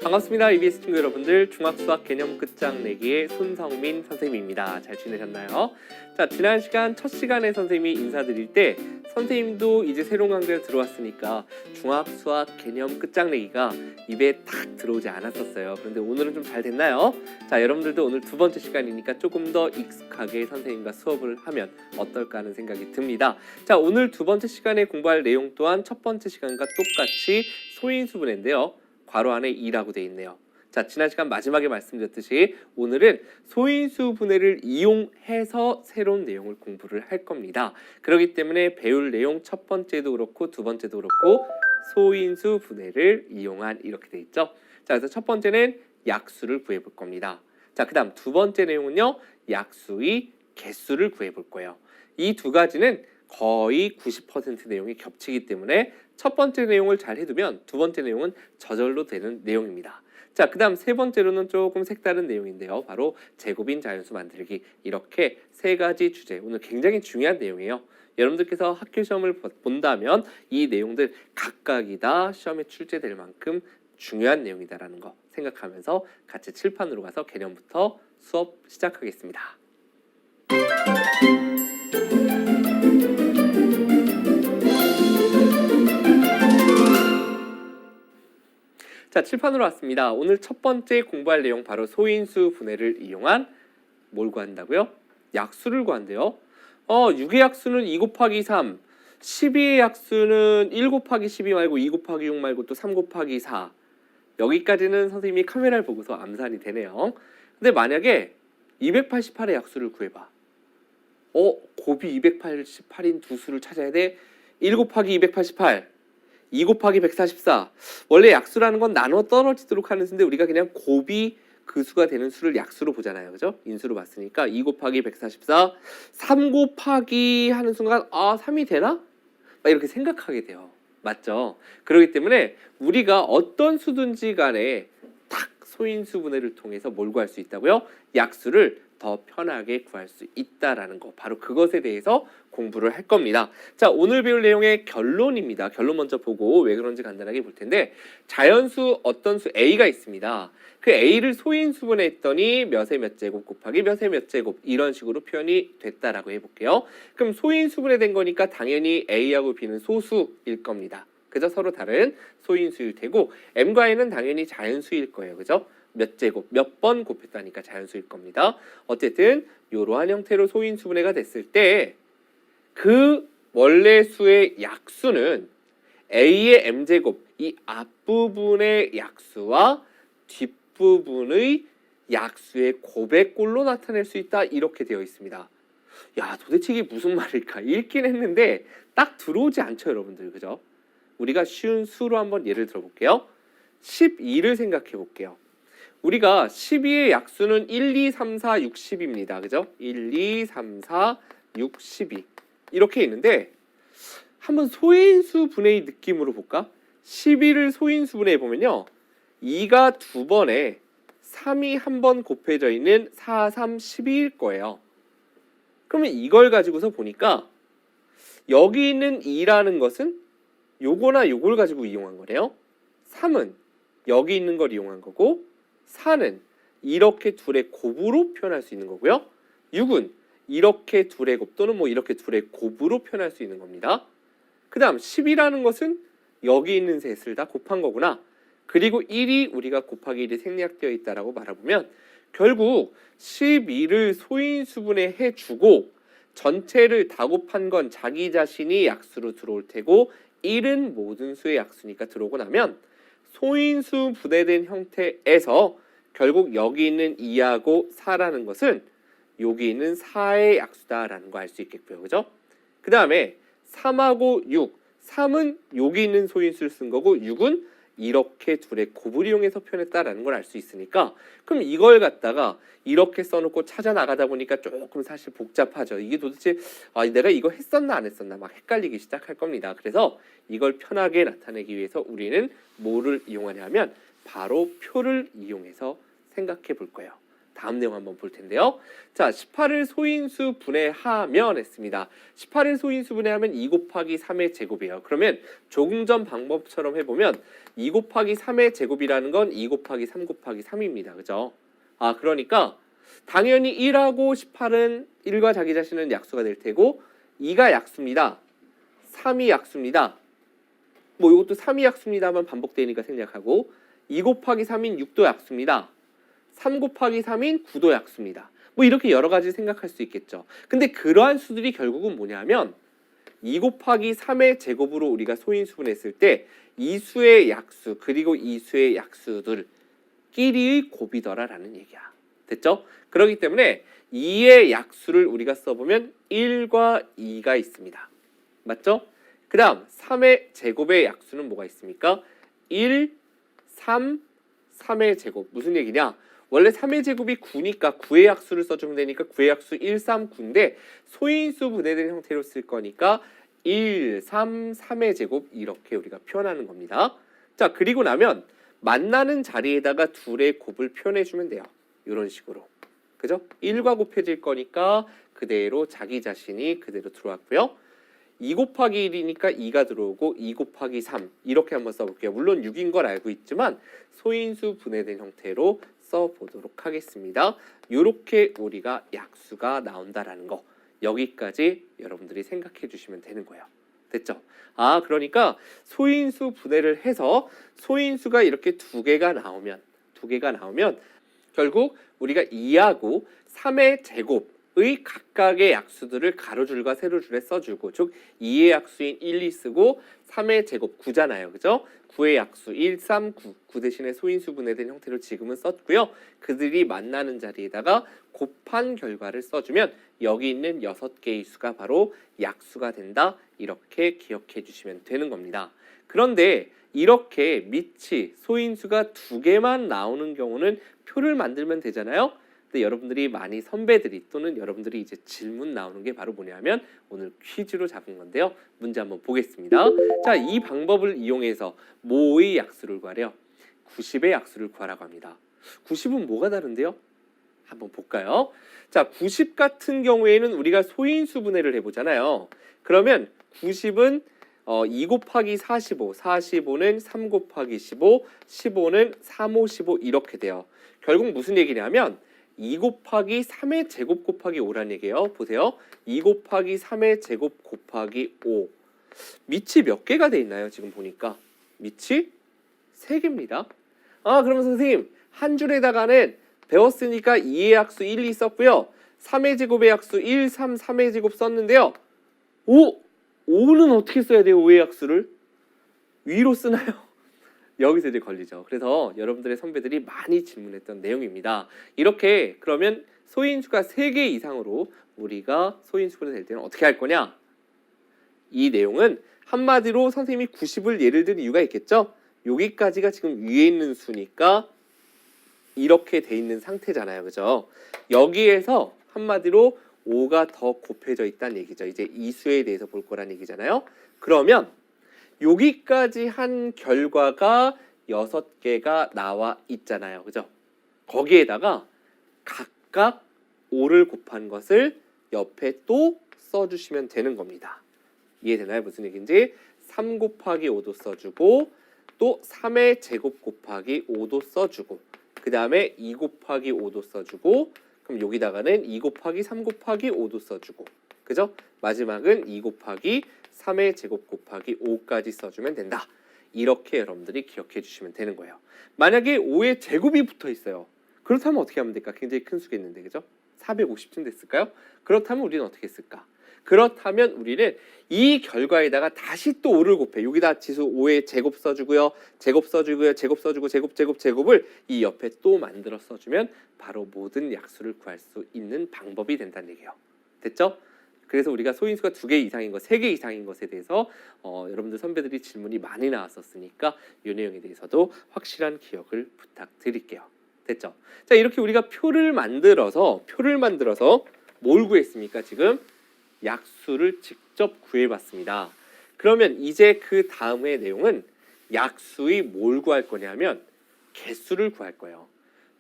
반갑습니다. EBS 친구 여러분들, 중학수학 개념 끝장내기의 손성민 선생님입니다. 잘 지내셨나요? 자, 지난 시간 첫 시간에 선생님이 인사드릴 때 선생님도 이제 새로운 강좌에 들어왔으니까 중학수학 개념 끝장내기가 입에 탁 들어오지 않았었어요. 그런데 오늘은 좀 잘 됐나요? 자, 여러분들도 오늘 두 번째 시간이니까 조금 더 익숙하게 선생님과 수업을 하면 어떨까 하는 생각이 듭니다. 자, 오늘 두 번째 시간에 공부할 내용 또한 첫 번째 시간과 똑같이 소인수분해인데요. 괄호 안에 2라고 되어 있네요. 자, 지난 시간 마지막에 말씀드렸듯이 오늘은 소인수 분해를 이용해서 새로운 내용을 공부를 할 겁니다. 그렇기 때문에 배울 내용 첫 번째도 그렇고 두 번째도 그렇고 소인수 분해를 이용한 이렇게 되어 있죠. 자, 그래서 첫 번째는 약수를 구해 볼 겁니다. 자, 그 다음 두 번째 내용은요, 약수의 개수를 구해 볼 거예요. 이 두 가지는 거의 90% 내용이 겹치기 때문에 첫 번째 내용을 잘 해두면 두 번째 내용은 저절로 되는 내용입니다. 자, 그 다음 세 번째로는 조금 색다른 내용인데요. 바로 제곱인 자연수 만들기. 이렇게 세 가지 주제, 오늘 굉장히 중요한 내용이에요. 여러분들께서 학교 시험을 본다면 이 내용들 각각이 다 시험에 출제될 만큼 중요한 내용이다라는 거 생각하면서 같이 칠판으로 가서 개념부터 수업 시작하겠습니다. 자, 칠판으로 왔습니다. 오늘 첫 번째 공부할 내용 바로 소인수 분해를 이용한 뭘 구한다고요? 약수를 구한대요. 6의 약수는 2 곱하기 3, 12의 약수는 1 곱하기 12 말고 2 곱하기 6 말고 또 3 곱하기 4. 여기까지는 선생님이 카메라를 보고서 암산이 되네요. 근데 만약에 288의 약수를 구해봐. 곱이 288인 두 수를 찾아야 돼. 1 곱하기 288, 2 곱하기 144. 원래 약수라는 건 나눠 떨어지도록 하는 수인데 우리가 그냥 곱이 그 수가 되는 수를 약수로 보잖아요. 그죠? 인수로 봤으니까 2 곱하기 144, 3 곱하기 하는 순간 3이 되나? 막 이렇게 생각하게 돼요. 맞죠? 그렇기 때문에 우리가 어떤 수든지 간에 딱 소인수 분해를 통해서 뭘 구할 수 있다고요? 약수를 더 편하게 구할 수 있다라는 거, 바로 그것에 대해서 공부를 할 겁니다. 자, 오늘 배울 내용의 결론입니다. 결론 먼저 보고 왜 그런지 간단하게 볼 텐데, 자연수 어떤 수 A가 있습니다. 그 A를 소인수분해 했더니 몇의 몇 제곱 곱하기 몇의 몇 제곱, 이런 식으로 표현이 됐다라고 해볼게요. 그럼 소인수분해 된 거니까 당연히 A하고 B는 소수일 겁니다. 그죠? 서로 다른 소인수일 테고, M과 N은 당연히 자연수일 거예요. 그죠? 몇 제곱, 몇 번 곱했다니까 자연수일 겁니다. 어쨌든 이러한 형태로 소인수분해가 됐을 때 그 원래 수의 약수는 A의 M제곱, 이 앞부분의 약수와 뒷부분의 약수의 곱의 꼴로 나타낼 수 있다, 이렇게 되어 있습니다. 야, 도대체 이게 무슨 말일까? 읽긴 했는데 딱 들어오지 않죠, 여러분들. 그죠? 우리가 쉬운 수로 한번 예를 들어볼게요. 12를 생각해 볼게요. 우리가 12의 약수는 1, 2, 3, 4, 6, 10입니다. 그죠? 1, 2, 3, 4, 6, 12 이렇게 있는데 한번 소인수 분해의 느낌으로 볼까? 12를 소인수 분해해 보면요, 2가 두 번에 3이 한 번 곱해져 있는 4, 3, 12일 거예요. 그러면 이걸 가지고서 보니까 여기 있는 2라는 것은 요거나 요걸 가지고 이용한 거네요. 3은 여기 있는 걸 이용한 거고, 4는 이렇게 둘의 곱으로 표현할 수 있는 거고요. 6은 이렇게 둘의 곱 또는 뭐 이렇게 둘의 곱으로 표현할 수 있는 겁니다. 그 다음 10이라는 것은 여기 있는 셋을 다 곱한 거구나. 그리고 1이 우리가 곱하기 1이 생략되어 있다라고 말해보면 결국 12를 소인수분해 해주고 전체를 다 곱한 건 자기 자신이 약수로 들어올 테고 1은 모든 수의 약수니까 들어오고 나면 소인수 분해된 형태에서 결국 여기 있는 2하고 4라는 것은 여기 있는 4의 약수다라는 거 알 수 있겠고요. 그죠? 그 다음에 3하고 6, 3은 여기 있는 소인수를 쓴 거고 6은 이렇게 둘의 곱을 이용해서 표현했다라는 걸 알 수 있으니까, 그럼 이걸 갖다가 이렇게 써놓고 찾아 나가다 보니까 조금 사실 복잡하죠. 이게 도대체 내가 이거 했었나 안 했었나 막 헷갈리기 시작할 겁니다. 그래서 이걸 편하게 나타내기 위해서 우리는 뭐를 이용하냐면 바로 표를 이용해서 생각해 볼 거예요. 다음 내용 한번 볼 텐데요. 자, 18을 소인수 분해하면 했습니다. 18을 소인수 분해하면 2 곱하기 3의 제곱이에요. 그러면 조금 전 방법처럼 해보면 2 곱하기 3의 제곱이라는 건 2 곱하기 3 곱하기 3입니다. 그죠? 그러니까 당연히 1하고 18은 1과 자기 자신은 약수가 될 테고 2가 약수입니다. 3이 약수입니다. 뭐 이것도 3이 약수입니다만 반복되니까 생략하고 2 곱하기 3인 6도 약수입니다. 3 곱하기 3인 9도 약수입니다. 뭐 이렇게 여러 가지 생각할 수 있겠죠. 근데 그러한 수들이 결국은 뭐냐면 2 곱하기 3의 제곱으로 우리가 소인수분했을 때 이 수의 약수 그리고 이 수의 약수들끼리의 곱이더라라는 얘기야. 됐죠? 그렇기 때문에 2의 약수를 우리가 써보면 1과 2가 있습니다. 맞죠? 그 다음 3의 제곱의 약수는 뭐가 있습니까? 1, 3, 3의 제곱. 무슨 얘기냐? 원래 3의 제곱이 9니까 9의 약수를 써주면 되니까 9의 약수 1, 3, 9인데 소인수 분해된 형태로 쓸 거니까 1, 3, 3의 제곱 이렇게 우리가 표현하는 겁니다. 자, 그리고 나면 만나는 자리에다가 둘의 곱을 표현해주면 돼요. 이런 식으로. 그죠? 1과 곱해질 거니까 그대로 자기 자신이 그대로 들어왔고요. 2 곱하기 1이니까 2가 들어오고 2 곱하기 3 이렇게 한번 써볼게요. 물론 6인 걸 알고 있지만 소인수 분해된 형태로 써보도록 하겠습니다. 이렇게 우리가 약수가 나온다라는 거 여기까지 여러분들이 생각해 주시면 되는 거예요. 됐죠? 그러니까 소인수 분해를 해서 소인수가 이렇게 두 개가 나오면 결국 우리가 2하고 3의 제곱의 각각의 약수들을 가로줄과 세로줄에 써주고 즉 2의 약수인 1, 2 쓰고 3의 제곱 9잖아요. 그죠? 9의 약수 1, 3, 9 대신에 소인수 분해된 형태로 지금은 썼고요. 그들이 만나는 자리에다가 곱한 결과를 써주면 여기 있는 6개의 수가 바로 약수가 된다. 이렇게 기억해 주시면 되는 겁니다. 그런데 이렇게 밑이 소인수가 2개만 나오는 경우는 표를 만들면 되잖아요. 근데 여러분들이 많이 선배들이 또는 여러분들이 이제 질문 나오는 게 바로 뭐냐면 오늘 퀴즈로 잡은 건데요. 문제 한번 보겠습니다. 자, 이 방법을 이용해서 뭐의 약수를 구하래요? 90의 약수를 구하라고 합니다. 90은 뭐가 다른데요? 한번 볼까요? 자, 90 같은 경우에는 우리가 소인수 분해를 해보잖아요. 그러면 90은 2 곱하기 45, 45는 3 곱하기 15, 15는 3, 5, 15 이렇게 돼요. 결국 무슨 얘기냐면 2 곱하기 3의 제곱 곱하기 5라는 얘기예요. 보세요. 2 곱하기 3의 제곱 곱하기 5. 밑이 몇 개가 돼 있나요? 지금 보니까. 밑이 3개입니다. 그러면 선생님 한 줄에다가는 배웠으니까 2의 약수 1, 2 썼고요. 3의 제곱의 약수 1, 3, 3의 제곱 썼는데요. 5는 어떻게 써야 돼요? 5의 약수를? 위로 쓰나요? 여기서 이제 걸리죠. 그래서 여러분들의 선배들이 많이 질문했던 내용입니다. 이렇게 그러면 소인수가 3개 이상으로 우리가 소인수분해 될 때는 어떻게 할 거냐? 이 내용은 한마디로 선생님이 90을 예를 든 이유가 있겠죠? 여기까지가 지금 위에 있는 수니까 이렇게 돼 있는 상태잖아요. 그죠? 여기에서 한마디로 5가 더 곱해져 있다는 얘기죠. 이제 이 수에 대해서 볼 거란 얘기잖아요. 그러면 여기까지 한 결과가 6개가 나와 있잖아요. 그죠? 거기에다가 각각 5를 곱한 것을 옆에 또 써주시면 되는 겁니다. 이해되나요? 무슨 얘기인지? 3 곱하기 5도 써주고 또 3의 제곱 곱하기 5도 써주고 그 다음에 2 곱하기 5도 써주고 그럼 여기다가는 2 곱하기 3 곱하기 5도 써주고 그죠? 마지막은 2 곱하기 3의 제곱 곱하기 5까지 써주면 된다. 이렇게 여러분들이 기억해 주시면 되는 거예요. 만약에 5의 제곱이 붙어 있어요. 그렇다면 어떻게 하면 될까? 굉장히 큰 수겠는데 그죠? 450쯤 됐을까요? 그렇다면 우리는 어떻게 했을까? 그렇다면 우리는 이 결과에다가 다시 또 5를 곱해. 여기다 지수 5의 제곱 써주고요. 제곱 써주고요. 제곱 써주고 제곱을 이 옆에 또 만들어 써주면 바로 모든 약수를 구할 수 있는 방법이 된다는 얘기예요. 됐죠? 그래서 우리가 소인수가 2개 이상인 것, 3개 이상인 것에 대해서 여러분들 선배들이 질문이 많이 나왔었으니까 이 내용에 대해서도 확실한 기억을 부탁드릴게요. 됐죠? 자, 이렇게 우리가 표를 만들어서 뭘 구했습니까? 지금 약수를 직접 구해봤습니다. 그러면 이제 그 다음의 내용은 약수의 뭘 구할 거냐면 개수를 구할 거예요.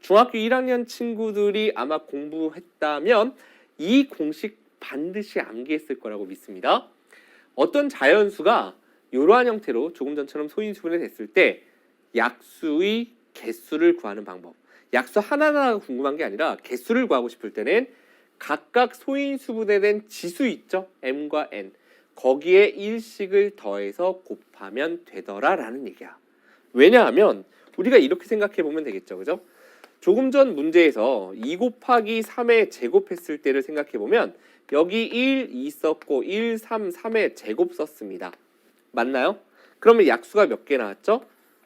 중학교 1학년 친구들이 아마 공부했다면 이 공식 반드시 암기했을 거라고 믿습니다. 어떤 자연수가 이러한 형태로 조금 전처럼 소인수분해 됐을 때 약수의 개수를 구하는 방법. 약수 하나하나가 궁금한 게 아니라 개수를 구하고 싶을 때는 각각 소인수분해된 지수 있죠? m과 n. 거기에 1씩을 더해서 곱하면 되더라라는 얘기야. 왜냐하면 우리가 이렇게 생각해 보면 되겠죠. 그죠? 조금 전 문제에서 2 곱하기 3의 제곱했을 때를 생각해 보면 여기 1, 2 썼고 1, 3, 3의 제곱 썼습니다. 맞나요? 그러면 약수가 몇 개 나왔죠?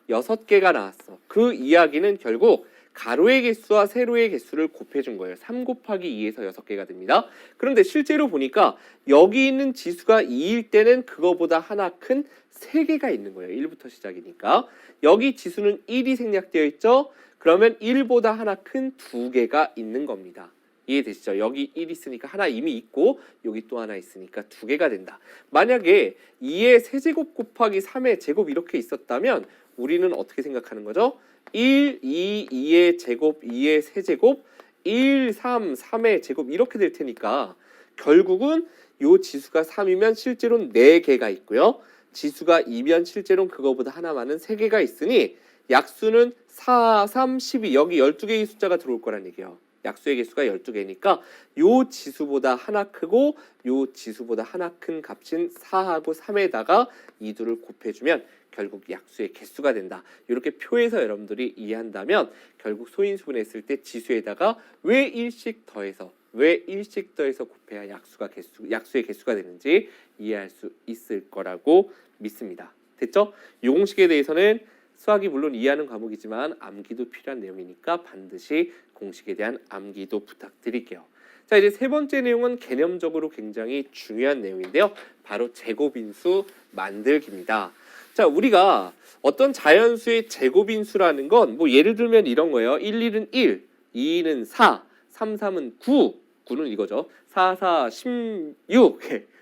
6개가 나왔어. 그 이야기는 결국 가로의 개수와 세로의 개수를 곱해준 거예요. 3 곱하기 2에서 6개가 됩니다. 그런데 실제로 보니까 여기 있는 지수가 2일 때는 그거보다 하나 큰 3개가 있는 거예요. 1부터 시작이니까. 여기 지수는 1이 생략되어 있죠? 그러면 1보다 하나 큰 2개가 있는 겁니다. 이해되시죠? 여기 1 있으니까 하나 이미 있고 여기 또 하나 있으니까 2개가 된다. 만약에 2의 세제곱 곱하기 3의 제곱 이렇게 있었다면 우리는 어떻게 생각하는 거죠? 1, 2, 2의 제곱, 2의 세제곱, 1, 3, 3의 제곱 이렇게 될 테니까 결국은 요 지수가 3이면 실제로는 4개가 있고요. 지수가 2면 실제로는 그거보다 하나 많은 3개가 있으니 약수는 4, 3, 12 여기 12개의 숫자가 들어올 거란 얘기예요. 약수의 개수가 12개니까 요 지수보다 하나 크고 요 지수보다 하나 큰 값인 4하고 3에다가 이 둘을 곱해주면 결국 약수의 개수가 된다. 이렇게 표에서 여러분들이 이해한다면 결국 소인수분했을 때 지수에다가 왜 1씩 더해서 곱해야 약수의 개수가 되는지 이해할 수 있을 거라고 믿습니다. 됐죠? 이 공식에 대해서는 수학이 물론 이해하는 과목이지만 암기도 필요한 내용이니까 반드시 공식에 대한 암기도 부탁드릴게요. 자, 이제 세 번째 내용은 개념적으로 굉장히 중요한 내용인데요. 바로 제곱인수 만들기입니다. 자, 우리가 어떤 자연수의 제곱인수라는 건 뭐 예를 들면 이런 거예요. 1, 1은 1, 2, 2는 4, 3, 3은 9, 9는 이거죠. 4, 4, 16,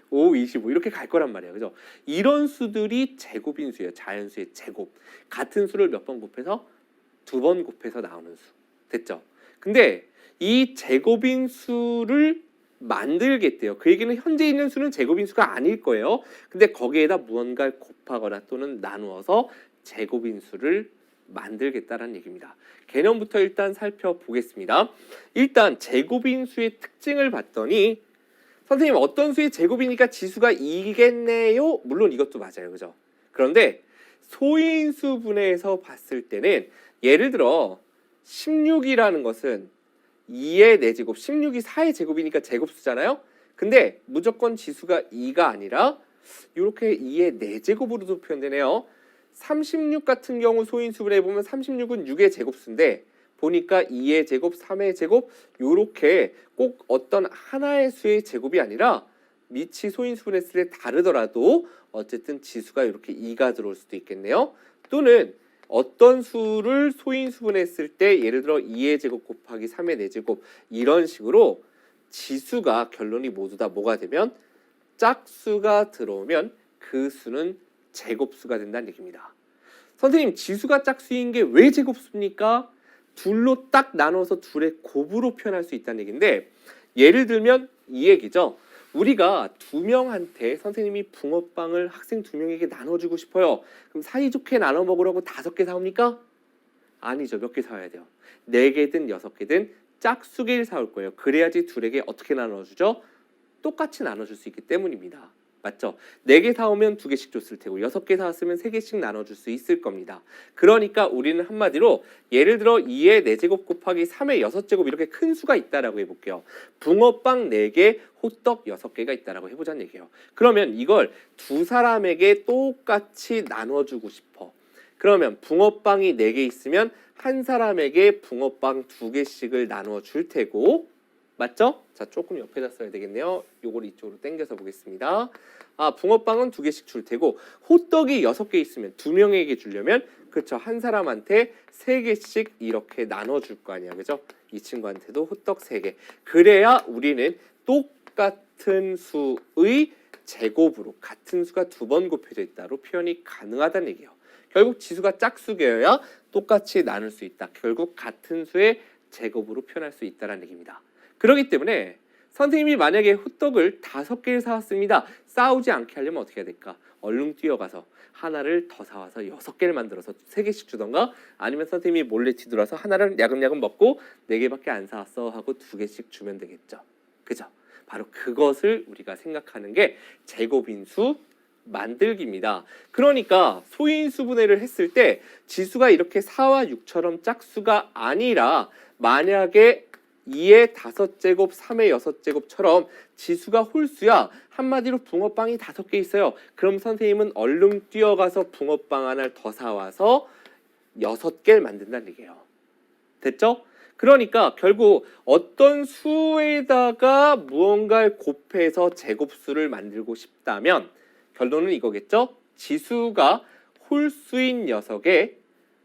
5, 25 이렇게 갈 거란 말이에요. 그죠? 이런 수들이 제곱인수예요. 자연수의 제곱. 같은 수를 몇 번 곱해서? 2번 곱해서 나오는 수. 됐죠? 근데 이 제곱인수를 만들겠대요. 그 얘기는 현재 있는 수는 제곱인수가 아닐 거예요. 근데 거기에다 무언가를 곱하거나 또는 나누어서 제곱인수를 만들겠다라는 얘기입니다. 개념부터 일단 살펴보겠습니다. 일단 제곱인수의 특징을 봤더니 선생님 어떤 수의 제곱이니까 지수가 2겠네요? 물론 이것도 맞아요. 그죠? 그런데 소인수 분해에서 봤을 때는 예를 들어 16이라는 것은 2의 4제곱, 16이 4의 제곱이니까 제곱수잖아요. 근데 무조건 지수가 2가 아니라 이렇게 2의 4제곱으로도 표현되네요. 36 같은 경우 소인수분해 보면 36은 6의 제곱수인데 보니까 2의 제곱, 3의 제곱 이렇게 꼭 어떤 하나의 수의 제곱이 아니라 밑이 소인수분했을 때 다르더라도 어쨌든 지수가 이렇게 2가 들어올 수도 있겠네요. 또는 어떤 수를 소인수분했을 때 예를 들어 2의 제곱 곱하기 3의 4제곱 이런 식으로 지수가 결론이 모두 다 뭐가 되면 짝수가 들어오면 그 수는 제곱수가 된다는 얘기입니다. 선생님 지수가 짝수인 게 왜 제곱수입니까? 둘로 딱 나눠서 둘의 곱으로 표현할 수 있다는 얘기인데 예를 들면 이 얘기죠. 우리가 2명한테 선생님이 붕어빵을 학생 2명에게 나눠주고 싶어요. 그럼 사이좋게 나눠 먹으라고 5개 사옵니까? 아니죠. 몇 개 사와야 돼요? 4개든 6개든 짝수개를 사올 거예요. 그래야지 둘에게 어떻게 나눠주죠? 똑같이 나눠줄 수 있기 때문입니다. 맞죠? 4개 사오면 2개씩 줬을 테고 6개 사왔으면 3개씩 나눠줄 수 있을 겁니다. 그러니까 우리는 한마디로 예를 들어 2의 4제곱 곱하기 3의 6제곱 이렇게 큰 수가 있다라고 해볼게요. 붕어빵 4개, 호떡 6개가 있다라고 해보자는 얘기예요. 그러면 이걸 두 사람에게 똑같이 나눠주고 싶어. 그러면 붕어빵이 4개 있으면 한 사람에게 붕어빵 2개씩을 나눠 줄 테고 맞죠? 자, 조금 옆에다 써야 되겠네요. 요걸 이쪽으로 당겨서 보겠습니다. 붕어빵은 2개씩 줄 테고 호떡이 6개 있으면 2명에게 주려면 그렇죠. 한 사람한테 3개씩 이렇게 나눠 줄 거 아니야. 그죠? 이 친구한테도 호떡 3개. 그래야 우리는 똑같은 수의 제곱으로 같은 수가 2번 곱해져 있다로 표현이 가능하다는 얘기예요. 결국 지수가 짝수계여야 똑같이 나눌 수 있다. 결국 같은 수의 제곱으로 표현할 수 있다는 얘기입니다. 그렇기 때문에 선생님이 만약에 호떡을 5개를 사왔습니다. 싸우지 않게 하려면 어떻게 해야 될까? 얼른 뛰어가서 하나를 더 사와서 6개를 만들어서 3개씩 주던가, 아니면 선생님이 몰래 뒤돌아서 하나를 야금야금 먹고 4개밖에 안 사왔어 하고 2개씩 주면 되겠죠. 그죠? 바로 그것을 우리가 생각하는 게 제곱인수 만들기입니다. 그러니까 소인수 분해를 했을 때 지수가 이렇게 4와 6처럼 짝수가 아니라 만약에 2의 5제곱, 3의 6제곱처럼 지수가 홀수야. 한마디로 붕어빵이 5개 있어요. 그럼 선생님은 얼른 뛰어가서 붕어빵 하나를 더 사와서 6개를 만든다는 얘기예요. 됐죠? 그러니까 결국 어떤 수에다가 무언가를 곱해서 제곱수를 만들고 싶다면 결론은 이거겠죠? 지수가 홀수인 녀석의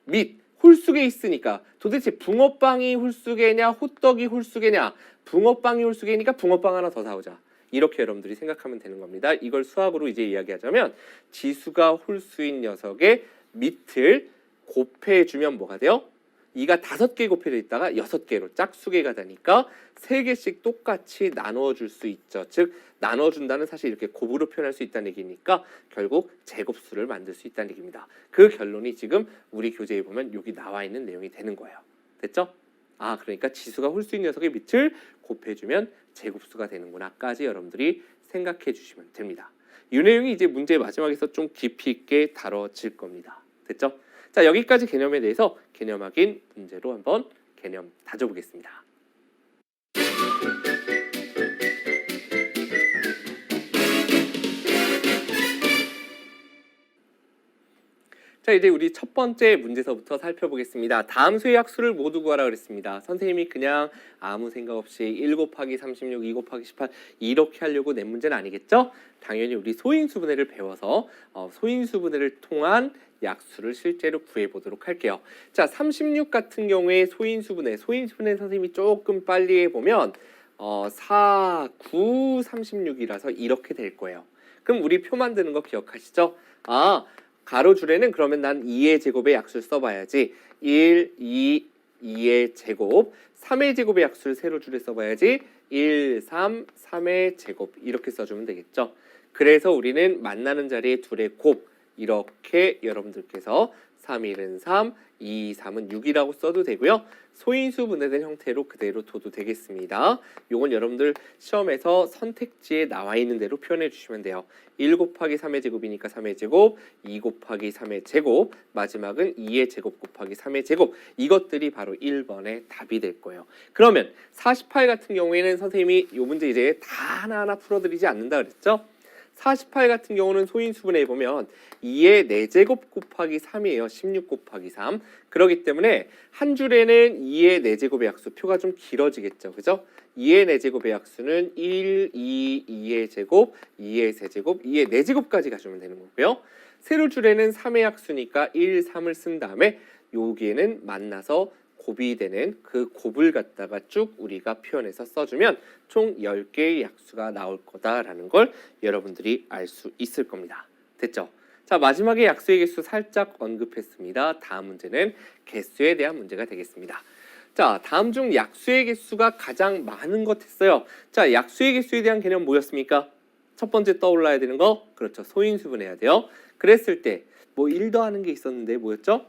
및 홀수계 있으니까 도대체 붕어빵이 홀수계냐 호떡이 홀수계냐, 붕어빵이 홀수계니까 붕어빵 하나 더 사오자. 이렇게 여러분들이 생각하면 되는 겁니다. 이걸 수학으로 이제 이야기하자면 지수가 홀수인 녀석의 밑을 곱해주면 뭐가 돼요? 2가 5개 곱해져 있다가 6개로 짝수계가 되니까 3개씩 똑같이 나누어줄 수 있죠. 즉 나눠준다는 사실 이렇게 곱으로 표현할 수 있다는 얘기니까 결국 제곱수를 만들 수 있다는 얘기입니다. 그 결론이 지금 우리 교재에 보면 여기 나와 있는 내용이 되는 거예요. 됐죠? 아, 그러니까 지수가 홀수인 녀석의 밑을 곱해주면 제곱수가 되는구나까지 여러분들이 생각해 주시면 됩니다. 이 내용이 이제 문제 마지막에서 좀 깊이 있게 다뤄질 겁니다. 됐죠? 자, 여기까지 개념에 대해서 개념 확인 문제로 한번 개념 다져보겠습니다. 자, 이제 우리 첫 번째 문제서부터 살펴보겠습니다. 다음 수의 약수를 모두 구하라 그랬습니다. 선생님이 그냥 아무 생각 없이 1 곱하기 36, 2 곱하기 18 이렇게 하려고 낸 문제는 아니겠죠? 당연히 우리 소인수분해를 배워서 소인수분해를 통한 약수를 실제로 구해보도록 할게요. 자, 36 같은 경우에 소인수분해 선생님이 조금 빨리 해보면 4, 9, 36이라서 이렇게 될 거예요. 그럼 우리 표 만드는 거 기억하시죠? 가로줄에는 그러면 난 2의 제곱의 약수를 써봐야지. 1, 2, 2의 제곱. 3의 제곱의 약수를 세로줄에 써봐야지. 1, 3, 3의 제곱. 이렇게 써주면 되겠죠. 그래서 우리는 만나는 자리에 둘의 곱. 이렇게 여러분들께서 3, 1은 3, 2, 3은 6이라고 써도 되고요. 소인수 분해된 형태로 그대로 둬도 되겠습니다. 요건 여러분들 시험에서 선택지에 나와 있는 대로 표현해 주시면 돼요. 1 곱하기 3의 제곱이니까 3의 제곱, 2 곱하기 3의 제곱, 마지막은 2의 제곱 곱하기 3의 제곱. 이것들이 바로 1번의 답이 될 거예요. 그러면 48 같은 경우에는 선생님이 요 문제 이제 다 하나하나 풀어드리지 않는다 그랬죠? 48 같은 경우는 소인수분해 보면 2의 4제곱 곱하기 3이에요. 16 곱하기 3. 그렇기 때문에 한 줄에는 2의 4제곱의 약수, 표가 좀 길어지겠죠. 그죠? 2의 4제곱의 약수는 1, 2, 2의 제곱, 2의 세제곱, 2의 4제곱까지 가주면 되는 거고요. 세로줄에는 3의 약수니까 1, 3을 쓴 다음에 여기에는 만나서 곱이 되는 그 곱을 갖다가 쭉 우리가 표현해서 써주면 총 10개의 약수가 나올 거다라는 걸 여러분들이 알 수 있을 겁니다. 됐죠? 자, 마지막에 약수의 개수 살짝 언급했습니다. 다음 문제는 개수에 대한 문제가 되겠습니다. 자, 다음 중 약수의 개수가 가장 많은 것 했어요. 자, 약수의 개수에 대한 개념 뭐였습니까? 첫 번째 떠올라야 되는 거, 그렇죠. 소인수분해야 돼요. 그랬을 때 뭐 1 더하는 게 있었는데 뭐였죠?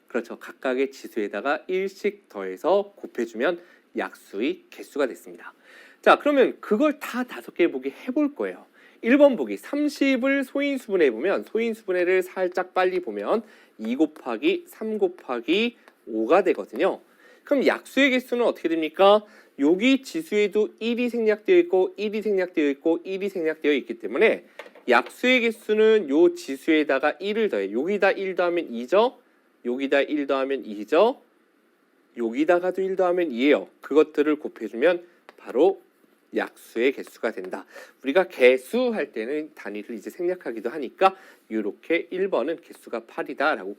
그렇죠. 각각의 지수에다가 1씩 더해서 곱해주면 약수의 개수가 됐습니다. 자, 그러면 그걸 다 5개 보기 해볼 거예요. 1번 보기 30을 소인수분해 보면 소인수분해를 살짝 빨리 보면 2 곱하기 3 곱하기 5가 되거든요. 그럼 약수의 개수는 어떻게 됩니까? 여기 지수에도 1이 생략되어 있고 1이 생략되어 있고 1이 생략되어 있기 때문에 약수의 개수는 요 지수에다가 1을 더해. 여기다 1 더하면 2죠. 여기다 1 더하면 2죠. 여기다가도 1 더하면 2예요. 그것들을 곱해주면 바로 약수의 개수가 된다. 우리가 개수할 때는 단위를 이제 생략하기도 하니까 이렇게 1번은 개수가 8이다 라고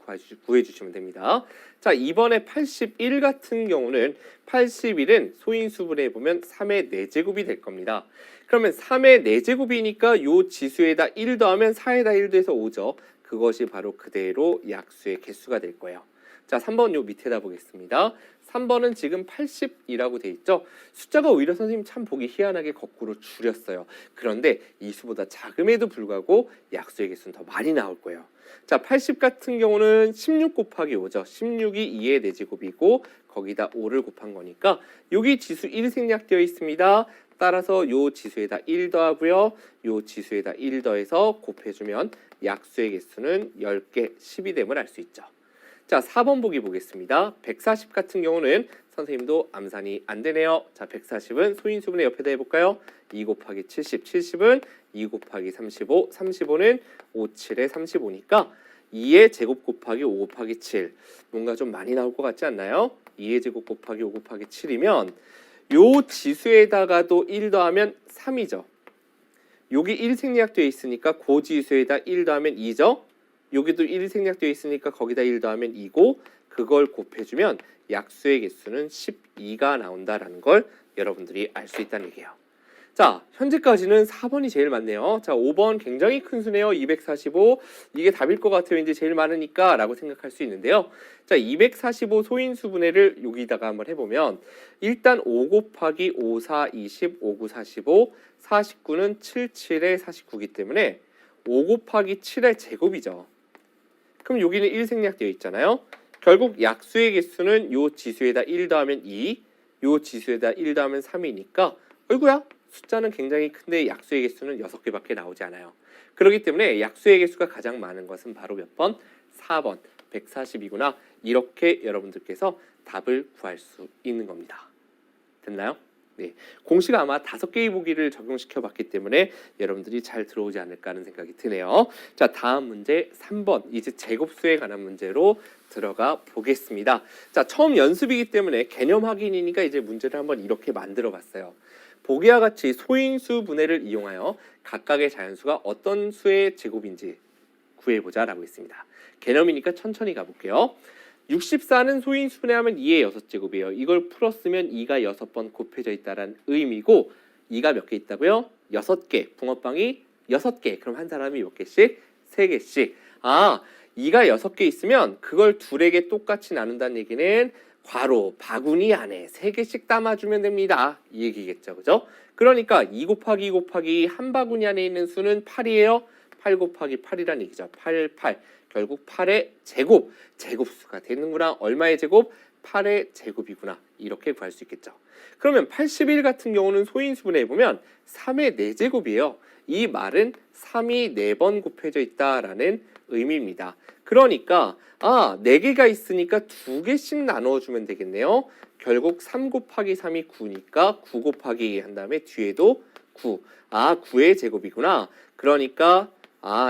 구해주시면 됩니다. 자, 2번에 81 같은 경우는 81은 소인수분해 보면 3의 4제곱이 될 겁니다. 그러면 3의 4제곱이니까 요 지수에다 1 더하면 4에다 1 더해서 5죠. 그것이 바로 그대로 약수의 개수가 될 거예요. 자, 3번 요 밑에다 보겠습니다. 3번은 지금 80이라고 돼 있죠. 숫자가 오히려 선생님 참 보기 희한하게 거꾸로 줄였어요. 그런데 이 수보다 작음에도 불구하고 약수의 개수는 더 많이 나올 거예요. 자, 80 같은 경우는 16 곱하기 5죠. 16이 2의 4제곱이고 거기다 5를 곱한 거니까 여기 지수 1 생략되어 있습니다. 따라서 요 지수에다 1 더하고요. 요 지수에다 1 더해서 곱해주면 약수의 개수는 10개, 10이 됨을 알 수 있죠. 자, 4번 보기 보겠습니다. 140 같은 경우는 선생님도 암산이 안 되네요. 자, 140은 소인수분의 옆에다 해볼까요? 2 곱하기 70, 70은 2 곱하기 35, 35는 5, 7에 35니까 2의 제곱 곱하기 5 곱하기 7. 뭔가 좀 많이 나올 것 같지 않나요? 2의 제곱 곱하기 5 곱하기 7이면 요 지수에다가도 1 더하면 3이죠. 여기 1 생략되어 있으니까 그 지수에다 1 더하면 2죠. 여기도 1 생략되어 있으니까 거기다 1 더하면 2고 그걸 곱해주면 약수의 개수는 12가 나온다라는 걸 여러분들이 알 수 있다는 얘기예요. 자, 현재까지는 4번이 제일 많네요. 자, 5번 굉장히 큰 수네요. 245. 이게 답일 것 같아요. 이제 제일 많으니까 라고 생각할 수 있는데요. 자, 245 소인수분해를 여기다가 한번 해보면 일단 5 곱하기 5, 4, 20, 5, 9, 45, 49는 7, 7에 49이기 때문에 5 곱하기 7의 제곱이죠. 그럼 여기는 1 생략되어 있잖아요. 결국 약수의 개수는 요 지수에다 1 더하면 2, 요 지수에다 1 더하면 3이니까 어이구야 숫자는 굉장히 큰데 약수의 개수는 6개밖에 나오지 않아요. 그렇기 때문에 약수의 개수가 가장 많은 것은 바로 몇 번? 4번 140이구나. 이렇게 여러분들께서 답을 구할 수 있는 겁니다. 됐나요? 네, 공식 아마 5개의 보기를 적용시켜 봤기 때문에 여러분들이 잘 들어오지 않을까 하는 생각이 드네요. 자, 다음 문제 3번 이제 제곱수에 관한 문제로 들어가 보겠습니다. 자, 처음 연습이기 때문에 개념 확인이니까 이제 문제를 한번 이렇게 만들어 봤어요. 보기와 같이 소인수 분해를 이용하여 각각의 자연수가 어떤 수의 제곱인지 구해보자 라고 했습니다. 개념이니까 천천히 가볼게요. 64는 소인수 분해하면 2의 6제곱이에요. 이걸 풀었으면 2가 6번 곱해져 있다는 의미고 2가 몇 개 있다고요? 6개. 붕어빵이 6개. 그럼 한 사람이 몇 개씩? 3개씩. 아, 2가 6개 있으면 그걸 둘에게 똑같이 나눈다는 얘기는 괄호, 바구니 안에 3개씩 담아주면 됩니다. 이 얘기겠죠. 그죠? 그러니까 2 곱하기 2 곱하기 한 바구니 안에 있는 수는 8이에요. 8 곱하기 8이라는 얘기죠. 8, 8. 결국 8의 제곱, 제곱수가 되는구나. 얼마의 제곱? 8의 제곱이구나. 이렇게 구할 수 있겠죠. 그러면 81 같은 경우는 소인수분해 해보면 3의 4제곱이에요. 이 말은 3이 4번 곱해져 있다라는 의미입니다. 그러니까 4개가 있으니까 2개씩 나누어주면 되겠네요. 결국 3 곱하기 3이 9니까 9 곱하기 2 한 다음에 뒤에도 9. 9의 제곱이구나. 그러니까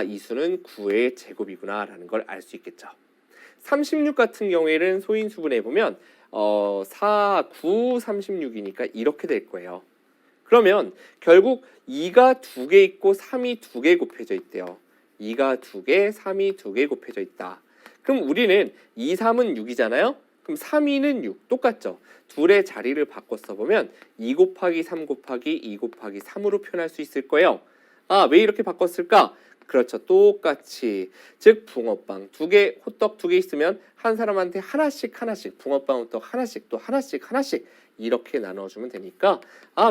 이 수는 9의 제곱이구나 라는 걸 알 수 있겠죠. 36 같은 경우에는 소인수분해 보면 4, 9, 36이니까 이렇게 될 거예요. 그러면 결국 2가 2개 있고 3이 2개 곱해져 있대요. 2가 2개, 3이 2개 곱해져 있다. 그럼 우리는 2, 3은 6이잖아요. 그럼 3, 2는 6 똑같죠. 둘의 자리를 바꿔 써보면 2 곱하기 3 곱하기 2 곱하기 3으로 표현할 수 있을 거예요. 왜 이렇게 바꿨을까? 그렇죠. 똑같이. 즉 붕어빵 2개, 호떡 2개 있으면 한 사람한테 하나씩 붕어빵, 호떡 하나씩 또 하나씩 이렇게 나눠주면 되니까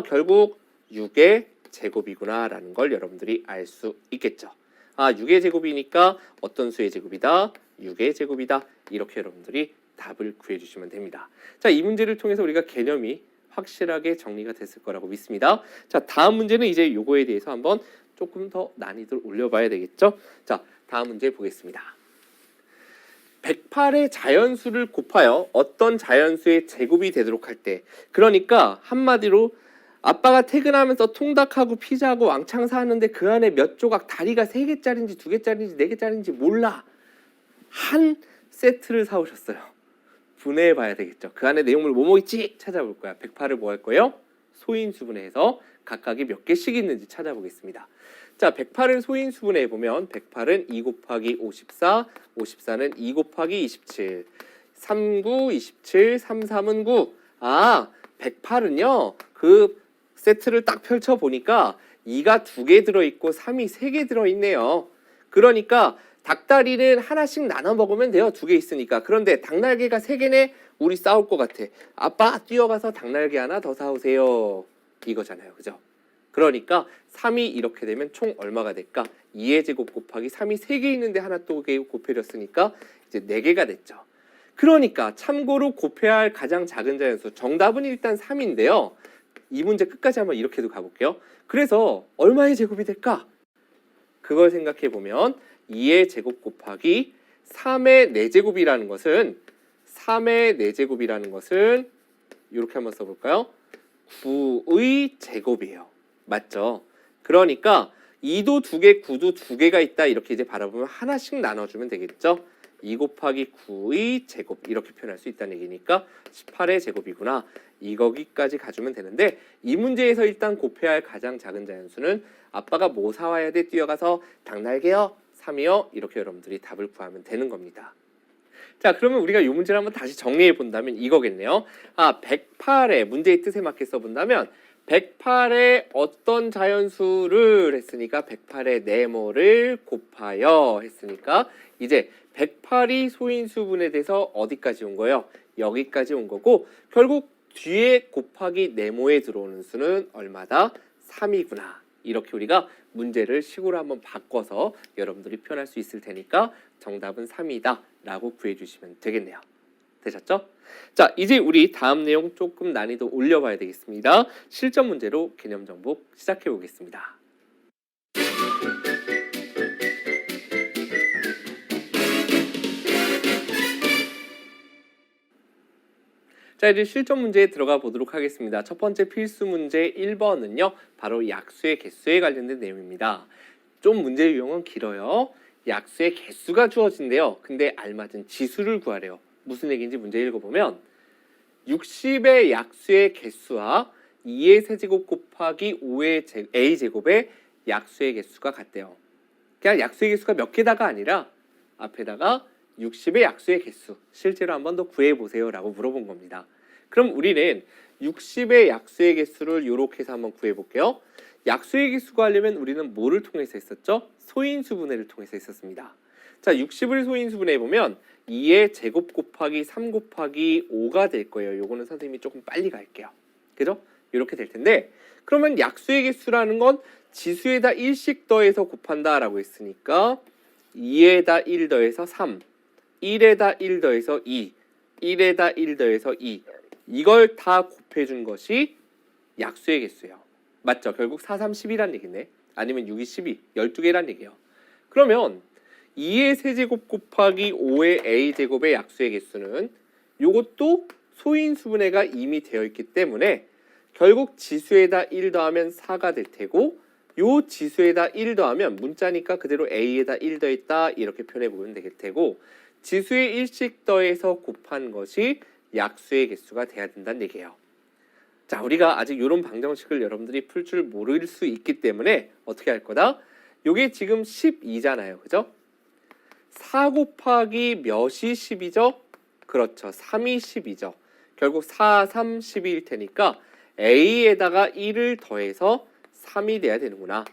결국 6의 제곱이구나 라는 걸 여러분들이 알 수 있겠죠. 6의 제곱이니까 어떤 수의 제곱이다? 6의 제곱이다. 이렇게 여러분들이 답을 구해주시면 됩니다. 자, 이 문제를 통해서 우리가 개념이 확실하게 정리가 됐을 거라고 믿습니다. 자, 다음 문제는 이제 요거에 대해서 한번 조금 더 난이도를 올려봐야 되겠죠. 자, 다음 문제 보겠습니다. 108의 자연수를 곱하여 어떤 자연수의 제곱이 되도록 할 때, 그러니까 한마디로 아빠가 퇴근하면서 통닭하고 피자하고 왕창 사왔는데 그 안에 몇 조각 다리가 3개짜리인지 2개짜리인지 4개짜리인지 몰라. 한 세트를 사오셨어요. 분해해 봐야 되겠죠. 그 안에 내용물 뭐뭐 있지? 찾아볼 거야. 108을 뭐 할 거예요? 소인수분해해서 각각이 몇 개씩 있는지 찾아보겠습니다. 자, 108을 소인수분해 보면 108은 2 곱하기 54, 54는 2 곱하기 27, 39, 27, 33은 9. 108은요. 그 세트를 딱 펼쳐 보니까 2가 2개 들어있고 3이 3개 들어있네요. 그러니까 닭다리는 하나씩 나눠 먹으면 돼요. 2개 있으니까. 그런데 닭날개가 3개네? 우리 싸울 것 같아. 아빠 뛰어가서 닭날개 하나 더 사오세요. 이거잖아요. 그죠? 그러니까 3이 이렇게 되면 총 얼마가 될까? 2의 제곱 곱하기 3이 3개 있는데 하나 또 곱해졌으니까 이제 4개가 됐죠. 그러니까 참고로 곱해야 할 가장 작은 자연수 정답은 일단 3인데요. 이 문제 끝까지 한번 이렇게도 가볼게요. 그래서 얼마의 제곱이 될까? 그걸 생각해 보면 2의 제곱 곱하기 3의 4제곱이라는 것은 3의 4제곱이라는 것은 이렇게 한번 써볼까요? 9의 제곱이에요. 맞죠? 그러니까 2도 2개, 9도 2개가 있다 이렇게 이제 바라보면 하나씩 나눠주면 되겠죠? 2 곱하기 9의 제곱 이렇게 표현할 수 있다는 얘기니까 18의 제곱이구나. 이거기까지 가주면 되는데 이 문제에서 일단 곱해야 할 가장 작은 자연수는 아빠가 뭐 사와야 돼? 뛰어가서 닭날개요? 3이요? 이렇게 여러분들이 답을 구하면 되는 겁니다. 자, 그러면 우리가 이 문제를 한번 다시 정리해 본다면 이거겠네요. 108의 문제의 뜻에 맞게 써본다면 108의 어떤 자연수를 했으니까 108의 네모를 곱하여 했으니까 이제 108이 소인수분에 대해서 어디까지 온 거예요? 여기까지 온 거고 결국 뒤에 곱하기 네모에 들어오는 수는 얼마다? 3이구나. 이렇게 우리가 문제를 식으로 한번 바꿔서 여러분들이 표현할 수 있을 테니까 정답은 3이다 라고 구해주시면 되겠네요. 되셨죠? 자, 이제 우리 다음 내용 조금 난이도 올려봐야 되겠습니다. 실전 문제로 개념 정복 시작해 보겠습니다. 자, 이제 실전 문제에 들어가 보도록 하겠습니다. 첫 번째 필수 문제 1번은요. 바로 약수의 개수에 관련된 내용입니다. 좀 문제 유형은 길어요. 약수의 개수가 주어진대요. 근데 알맞은 지수를 구하래요. 무슨 얘기인지 문제 읽어보면 60의 약수의 개수와 2의 세제곱 곱하기 5의 a제곱의 약수의 개수가 같대요. 그냥 약수의 개수가 몇 개다가 아니라 앞에다가 60의 약수의 개수 실제로 한 번 더 구해보세요 라고 물어본 겁니다. 그럼 우리는 60의 약수의 개수를 이렇게 해서 한번 구해볼게요. 약수의 개수 구하려면 우리는 뭐를 통해서 했었죠? 소인수분해를 통해서 했었습니다. 자, 60을 소인수분해해보면 2의 제곱 곱하기 3 곱하기 5가 될 거예요. 요거는 선생님이 조금 빨리 갈게요. 그죠? 이렇게 될 텐데 그러면 약수의 개수라는 건 지수에다 1씩 더해서 곱한다 라고 했으니까 2에다 1 더해서 3 1에다 1 더해서 2 1에다 1 더해서 2 이걸 다 곱해준 것이 약수의 개수예요. 맞죠? 결국 4, 3, 10이란 얘기네. 아니면 6, 2, 12 12개란 얘기예요. 그러면 2의 세제곱 곱하기 5의 a제곱의 약수의 개수는 이것도 소인수분해가 이미 되어 있기 때문에 결국 지수에다 1 더하면 4가 될 테고 요 지수에다 1 더하면 문자니까 그대로 a에다 1 더했다 이렇게 표현해 보면 되겠 테고 지수에 1씩 더해서 곱한 것이 약수의 개수가 돼야 된다는 얘기예요. 자, 우리가 아직 이런 방정식을 여러분들이 풀 줄 모를 수 있기 때문에 어떻게 할 거다? 요게 지금 12잖아요. 그죠? 4 곱하기 몇이 10이죠? 그렇죠. 3이 10이죠. 결국 4, 3, 12일 테니까 a에다가 1을 더해서 3이 돼야 되는구나.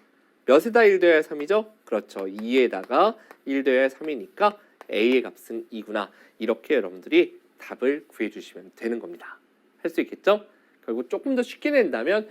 몇에다 1 더해야 3이죠? 그렇죠. 2에다가 1 더해야 3이니까 a의 값은 2구나. 이렇게 여러분들이 답을 구해주시면 되는 겁니다. 할 수 있겠죠? 결국 조금 더 쉽게 낸다면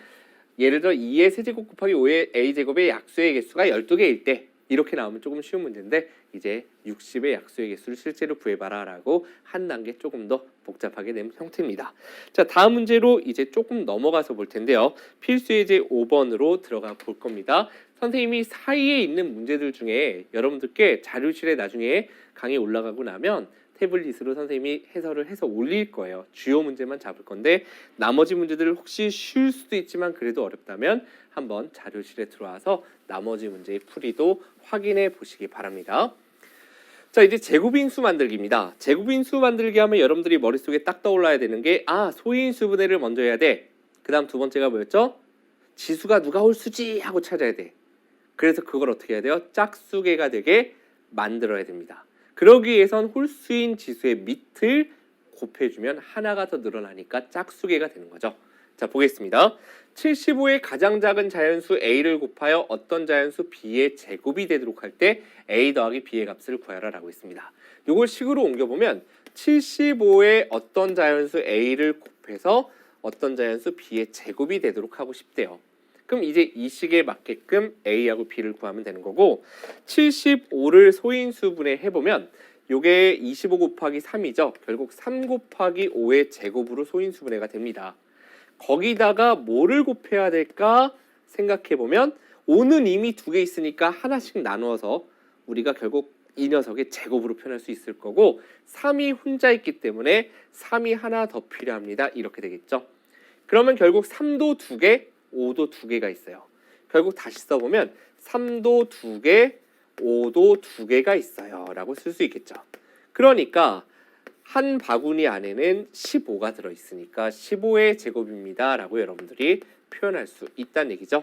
예를 들어 2의 세제곱 곱하기 5의 a제곱의 약수의 개수가 12개일 때 이렇게 나오면 조금 쉬운 문제인데 이제 60의 약수의 개수를 실제로 구해봐라 라고 한 단계 조금 더 복잡하게 된 형태입니다. 자, 다음 문제로 이제 조금 넘어가서 볼 텐데요. 필수 예제 5번으로 들어가 볼 겁니다. 선생님이 사이에 있는 문제들 중에 여러분들께 자료실에 나중에 강의 올라가고 나면 태블릿으로 선생님이 해설을 해서 올릴 거예요. 주요 문제만 잡을 건데 나머지 문제들을 혹시 쉬울 수도 있지만 그래도 어렵다면 한번 자료실에 들어와서 나머지 문제의 풀이도 확인해 보시기 바랍니다. 자, 이제 제곱인수 만들기입니다. 제곱인수 만들기 하면 여러분들이 머릿속에 딱 떠올라야 되는 게 소인수분해를 먼저 해야 돼. 그 다음 두 번째가 뭐였죠? 지수가 누가 홀수지 하고 찾아야 돼. 그래서 그걸 어떻게 해야 돼요? 짝수계가 되게 만들어야 됩니다. 그러기 위해선 홀수인 지수의 밑을 곱해주면 하나가 더 늘어나니까 짝수계가 되는 거죠. 자, 보겠습니다. 75의 가장 작은 자연수 a를 곱하여 어떤 자연수 b의 제곱이 되도록 할 때 a 더하기 b의 값을 구하라 라고 했습니다. 이걸 식으로 옮겨보면 75의 어떤 자연수 a를 곱해서 어떤 자연수 b의 제곱이 되도록 하고 싶대요. 그럼 이제 이 식에 맞게끔 a하고 b를 구하면 되는 거고, 75를 소인수분해 해보면 요게 25 곱하기 3이죠. 결국 3 곱하기 5의 제곱으로 소인수분해가 됩니다. 거기다가 뭐를 곱해야 될까 생각해보면 5는 이미 2개 있으니까 하나씩 나누어서 우리가 결국 이 녀석의 제곱으로 표현할 수 있을 거고, 3이 혼자 있기 때문에 3이 하나 더 필요합니다. 이렇게 되겠죠. 그러면 결국 3도 2개, 5도 2개가 있어요. 결국 다시 써보면 3도 2개, 5도 2개가 있어요 라고 쓸 수 있겠죠. 그러니까 한 바구니 안에는 15가 들어있으니까 15의 제곱입니다 라고 여러분들이 표현할 수 있다는 얘기죠.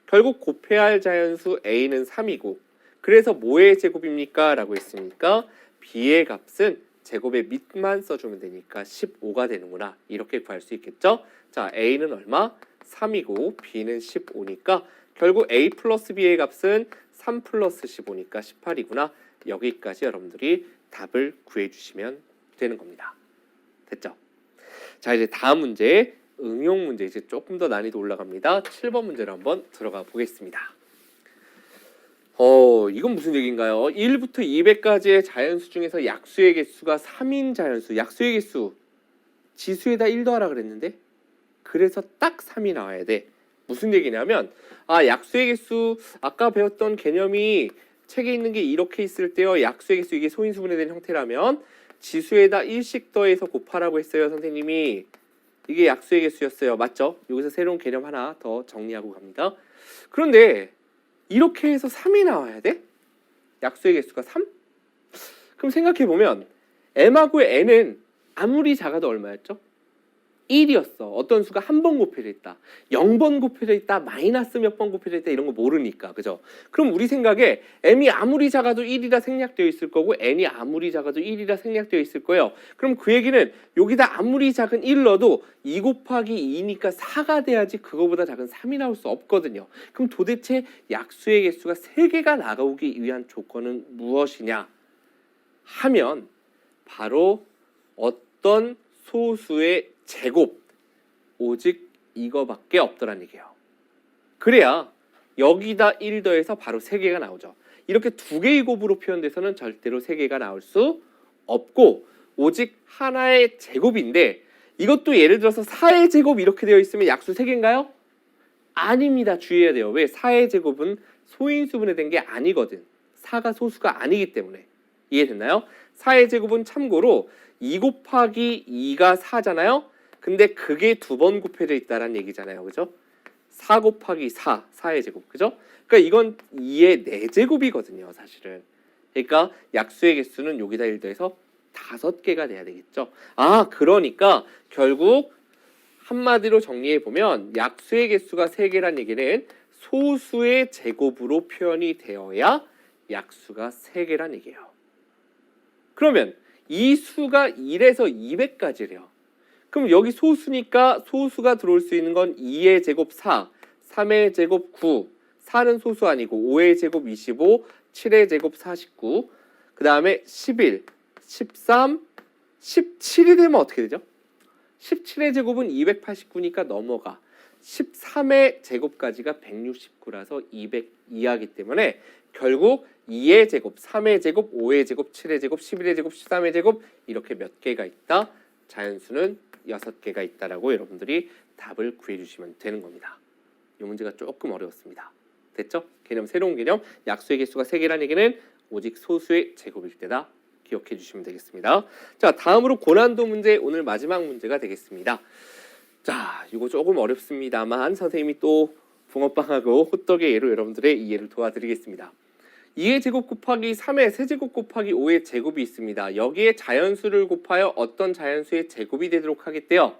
결국 곱해야 할 자연수 a는 3이고, 그래서 뭐의 제곱입니까? 라고 했으니까 b의 값은 제곱의 밑만 써주면 되니까 15가 되는구나, 이렇게 구할 수 있겠죠. 자, a는 얼마? 3이고 b는 15니까 결국 a 플러스 b의 값은 3 플러스 15니까 18이구나. 여기까지 여러분들이 답을 구해주시면 되는 겁니다. 됐죠? 자, 이제 다음 문제, 응용 문제, 이제 조금 더 난이도 올라갑니다. 7번 문제로 한번 들어가 보겠습니다. 이건 무슨 얘기인가요? 1부터 200까지의 자연수 중에서 약수의 개수가 3인 자연수, 약수의 개수 지수에다 1 더하라 그랬는데, 그래서 딱 3이 나와야 돼. 무슨 얘기냐면, 약수의 개수 아까 배웠던 개념이 책에 있는 게 이렇게 있을 때요, 약수의 개수 이게 소인수분해 된 형태라면 지수에다 1씩 더해서 곱하라고 했어요. 선생님이 이게 약수의 개수였어요. 맞죠? 여기서 새로운 개념 하나 더 정리하고 갑니다. 그런데 이렇게 해서 3이 나와야 돼? 약수의 개수가 3? 그럼 생각해보면 m하고 n은 아무리 작아도 얼마였죠? 1이었어. 어떤 수가 한 번 곱해져 있다, 0번 곱해져 있다, 마이너스 몇 번 곱해져 있다, 이런 거 모르니까. 그죠? 그럼 우리 생각에 m이 아무리 작아도 1이라 생략되어 있을 거고 n이 아무리 작아도 1이라 생략되어 있을 거예요. 그럼 그 얘기는 여기다 아무리 작은 1 넣어도 2 곱하기 2니까 4가 돼야지 그거보다 작은 3이 나올 수 없거든요. 그럼 도대체 약수의 개수가 3개가 나오기 위한 조건은 무엇이냐 하면 바로 어떤 소수의 제곱, 오직 이거밖에 없더란 얘기예요. 그래야 여기다 1 더해서 바로 3개가 나오죠. 이렇게 2개의 곱으로 표현돼서는 절대로 3개가 나올 수 없고 오직 하나의 제곱인데, 이것도 예를 들어서 4의 제곱 이렇게 되어 있으면 약수 3개인가요? 아닙니다. 주의해야 돼요. 왜? 4의 제곱은 소인수분해 된 게 아니거든. 4가 소수가 아니기 때문에. 이해됐나요? 4의 제곱은 참고로 2 곱하기 2가 4잖아요. 근데 그게 2번 곱해져 있다는 얘기잖아요. 그죠? 4 곱하기 4, 4의 제곱. 그죠? 그러니까 이건 2의 4제곱이거든요. 사실은. 그러니까 약수의 개수는 여기다 1 더해서 5개가 돼야 되겠죠. 그러니까 결국 한마디로 정리해보면 약수의 개수가 3개란 얘기는 소수의 제곱으로 표현이 되어야 약수가 3개란 얘기예요. 그러면 이 수가 1에서 200까지래요. 그럼 여기 소수니까 소수가 들어올 수 있는 건 2의 제곱 4, 3의 제곱 9, 4는 소수 아니고 5의 제곱 25, 7의 제곱 49, 그 다음에 11, 13, 17이 되면 어떻게 되죠? 17의 제곱은 289니까 넘어가. 13의 제곱까지가 169라서 200 이하기 때문에 결국 2의 제곱, 3의 제곱, 5의 제곱, 7의 제곱, 11의 제곱, 13의 제곱 이렇게 몇 개가 있다? 자연수는 6개가 있다라고 여러분들이 답을 구해주시면 되는 겁니다. 이 문제가 조금 어려웠습니다. 됐죠? 개념, 새로운 개념. 약수의 개수가 3개라는 얘기는 오직 소수의 제곱일 때다. 기억해 주시면 되겠습니다. 자, 다음으로 고난도 문제, 오늘 마지막 문제가 되겠습니다. 자, 이거 조금 어렵습니다만 선생님이 또 붕어빵하고 호떡의 예로 여러분들의 이해를 도와드리겠습니다. 2의 제곱 곱하기 3의 세제곱 곱하기 5의 제곱이 있습니다. 여기에 자연수를 곱하여 어떤 자연수의 제곱이 되도록 하겠대요.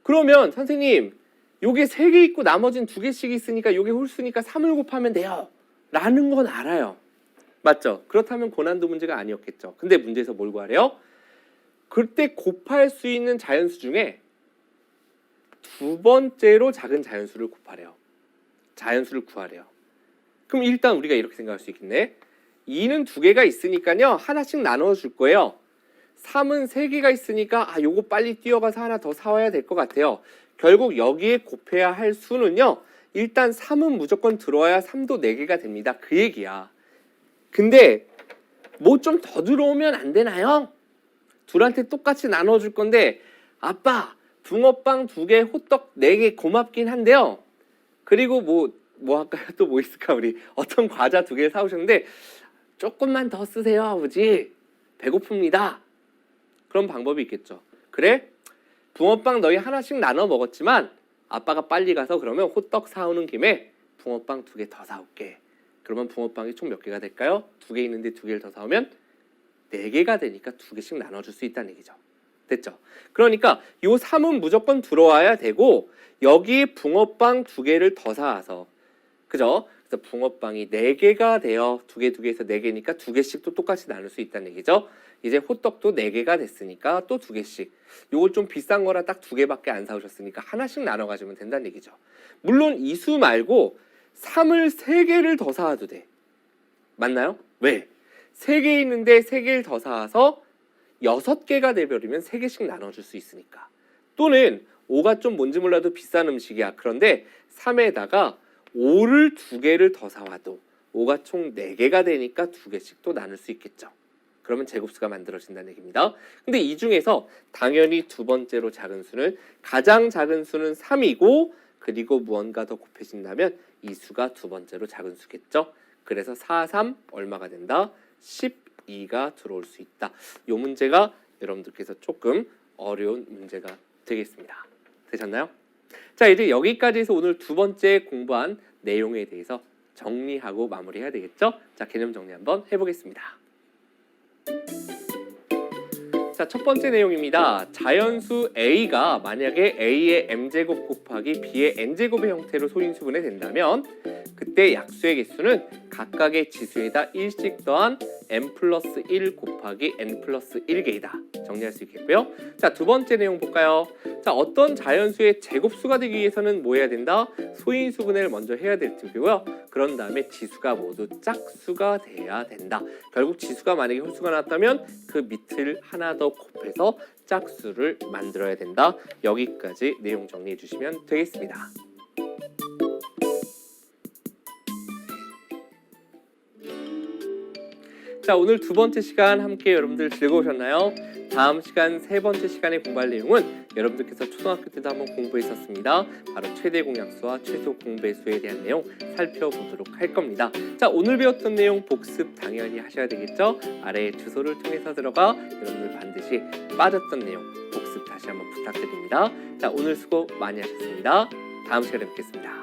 그러면 선생님, 요게 3개 있고 나머지는 2개씩 있으니까 요게 홀수니까 3을 곱하면 돼요 라는 건 알아요. 맞죠? 그렇다면 고난도 문제가 아니었겠죠. 근데 문제에서 뭘 구하래요? 그때 곱할 수 있는 자연수 중에 두 번째로 작은 자연수를 곱하래요. 자연수를 구하래요. 그럼 일단 우리가 이렇게 생각할 수 있겠네. 2는 두 개가 있으니까요. 하나씩 나눠 줄 거예요. 3은 세 개가 있으니까 요거 빨리 뛰어가서 하나 더 사와야 될 것 같아요. 결국 여기에 곱해야 할 수는요. 일단 3은 무조건 들어와야 3도 4개가 됩니다. 그 얘기야. 근데 뭐 좀 더 들어오면 안 되나요? 둘한테 똑같이 나눠줄 건데 아빠 붕어빵 2개, 호떡 4개 고맙긴 한데요. 그리고 뭐 할까요? 또 뭐 있을까? 우리 어떤 과자 2개를 사오셨는데 조금만 더 쓰세요 아버지. 배고픕니다. 그런 방법이 있겠죠. 그래? 붕어빵 너희 하나씩 나눠 먹었지만 아빠가 빨리 가서 그러면 호떡 사오는 김에 붕어빵 2개 더 사올게. 그러면 붕어빵이 총 몇 개가 될까요? 2개 있는데 2개를 더 사오면 4개가 되니까 2개씩 나눠줄 수 있다는 얘기죠. 됐죠? 그러니까 요 3은 무조건 들어와야 되고 여기 붕어빵 2개를 더 사와서 그죠? 그래서 붕어빵이 4개가 되어 2개, 2개에서 4개니까 2개씩 또 똑같이 나눌 수 있다는 얘기죠. 이제 호떡도 4개가 됐으니까 또 2개씩. 요걸 좀 비싼 거라 딱 2개밖에 안 사오셨으니까 하나씩 나눠 가지면 된다는 얘기죠. 물론 이 수 말고 3을 3개를 더 사와도 돼. 맞나요? 왜? 3개 있는데 3개를 더 사와서 6개가 돼버리면 3개씩 나눠줄 수 있으니까. 또는 5가 좀 뭔지 몰라도 비싼 음식이야. 그런데 3에다가 5를 2개를 더 사와도 5가 총 4개가 되니까 2개씩 또 나눌 수 있겠죠. 그러면 제곱수가 만들어진다는 얘기입니다. 근데 이 중에서 당연히 두 번째로 작은 수는 가장 작은 수는 3이고 그리고 무언가 더 곱해진다면 이 수가 두 번째로 작은 수겠죠. 그래서 4, 3 얼마가 된다? 12가 들어올 수 있다. 이 문제가 여러분들께서 조금 어려운 문제가 되겠습니다. 되셨나요? 자, 이제 여기까지 해서 오늘 두 번째 공부한 내용에 대해서 정리하고 마무리해야 되겠죠? 자, 개념 정리 한번 해보겠습니다. 자, 첫 번째 내용입니다. 자연수 A가 만약에 A의 m제곱 곱하기 B의 n제곱의 형태로 소인수분해 된다면 그때 약수의 개수는 각각의 지수에다 1씩 더한 n 플러스 1 곱하기 n 플러스 1개이다. 정리할 수 있겠고요. 자, 두 번째 내용 볼까요? 자, 어떤 자연수의 제곱수가 되기 위해서는 뭐 해야 된다? 소인수분해를 먼저 해야 될 테고요. 그런 다음에 지수가 모두 짝수가 돼야 된다. 결국 지수가 만약에 홀수가 나왔다면 그 밑을 하나 더 곱해서 짝수를 만들어야 된다. 여기까지 내용 정리해 주시면 되겠습니다. 자, 오늘 두 번째 시간 함께 여러분들 즐거우셨나요? 다음 시간 세 번째 시간에 공부할 내용은 여러분들께서 초등학교 때도 한번 공부했었습니다. 바로 최대 공약수와 최소 공배수에 대한 내용 살펴보도록 할 겁니다. 자, 오늘 배웠던 내용 복습 당연히 하셔야 되겠죠? 아래 주소를 통해서 들어가 여러분들 반드시 빠졌던 내용 복습 다시 한번 부탁드립니다. 자, 오늘 수고 많이 하셨습니다. 다음 시간에 뵙겠습니다.